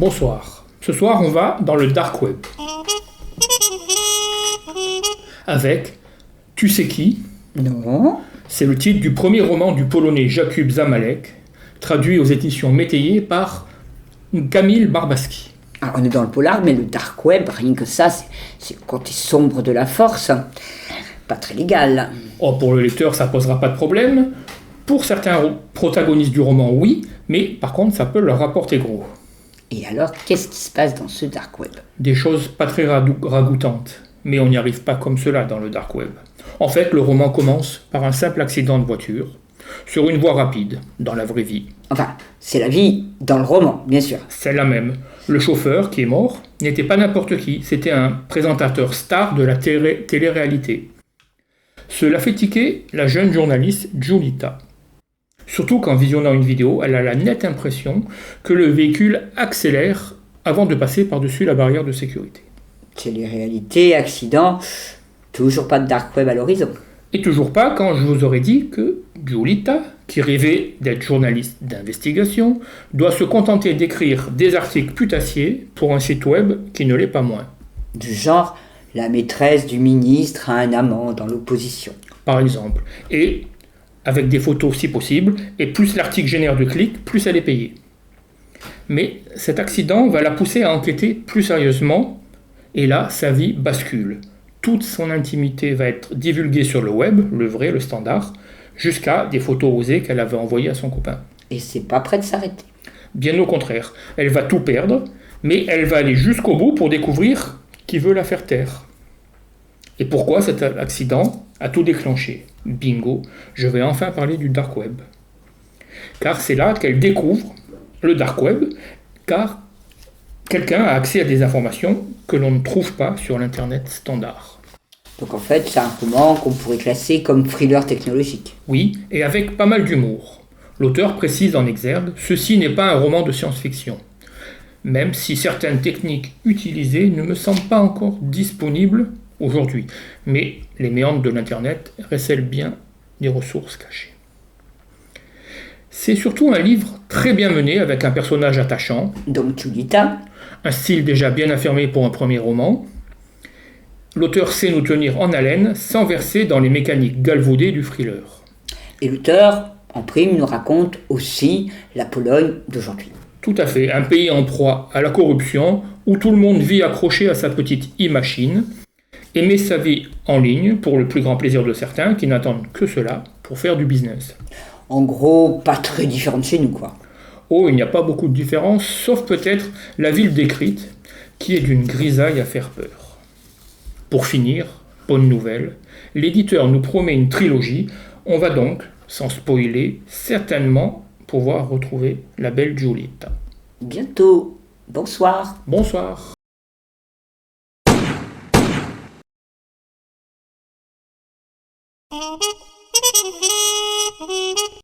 Bonsoir. Ce soir, on va dans le dark web. Avec Tu sais qui? Non. C'est le titre du premier roman du polonais Jakub Zamalek, traduit aux éditions Métayer par Kamil Barbaski. Ah, on est dans le polar, mais le dark web, rien que ça, c'est le côté sombre de la force. Pas très légal. Oh, pour le lecteur, ça posera pas de problème. Pour certains protagonistes du roman, oui, mais par contre, ça peut leur rapporter gros. Et alors, qu'est-ce qui se passe dans ce dark web? Des choses pas très ragoûtantes, mais on n'y arrive pas comme cela dans le dark web. En fait, le roman commence par un simple accident de voiture, sur une voie rapide, dans la vraie vie. Enfin, c'est la vie dans le roman, bien sûr. C'est la même. Le chauffeur, qui est mort, n'était pas n'importe qui, c'était un présentateur star de la télé-réalité. Cela fait tiquer la jeune journaliste Julita. Surtout qu'en visionnant une vidéo, elle a la nette impression que le véhicule accélère avant de passer par-dessus la barrière de sécurité. Télé-réalité, accident, toujours pas de dark web à l'horizon. Et toujours pas quand je vous aurais dit que Julita, qui rêvait d'être journaliste d'investigation, doit se contenter d'écrire des articles putassiers pour un site web qui ne l'est pas moins. Du genre, la maîtresse du ministre a un amant dans l'opposition. Par exemple. Et avec des photos si possible, et plus l'article génère de clics, plus elle est payée. Mais cet accident va la pousser à enquêter plus sérieusement, et là, sa vie bascule. Toute son intimité va être divulguée sur le web, le vrai, le standard, jusqu'à des photos osées qu'elle avait envoyées à son copain. Et c'est pas prêt de s'arrêter. Bien au contraire, elle va tout perdre, mais elle va aller jusqu'au bout pour découvrir qui veut la faire taire. Et pourquoi cet accident a tout déclenché? Bingo, je vais enfin parler du dark web. Car c'est là qu'elle découvre le dark web, car quelqu'un a accès à des informations que l'on ne trouve pas sur l'internet standard. Donc en fait, c'est un roman qu'on pourrait classer comme thriller technologique. Oui, et avec pas mal d'humour. L'auteur précise en exergue, ceci n'est pas un roman de science-fiction. Même si certaines techniques utilisées ne me semblent pas encore disponibles aujourd'hui. Mais les méandres de l'internet récèlent bien des ressources cachées. C'est surtout un livre très bien mené avec un personnage attachant. Donc Julita. Un style déjà bien affirmé pour un premier roman. L'auteur sait nous tenir en haleine sans verser dans les mécaniques galvaudées du thriller. Et l'auteur, en prime, nous raconte aussi la Pologne d'aujourd'hui. Tout à fait, un pays en proie à la corruption, où tout le monde vit accroché à sa petite e-machine, et met sa vie en ligne pour le plus grand plaisir de certains qui n'attendent que cela pour faire du business. En gros, pas très différent de chez nous, quoi. Oh, il n'y a pas beaucoup de différence, sauf peut-être la ville décrite, qui est d'une grisaille à faire peur. Pour finir, bonne nouvelle, l'éditeur nous promet une trilogie, on va donc, sans spoiler, certainement pouvoir retrouver la belle Julita. Bientôt. Bonsoir. Bonsoir. Thank you.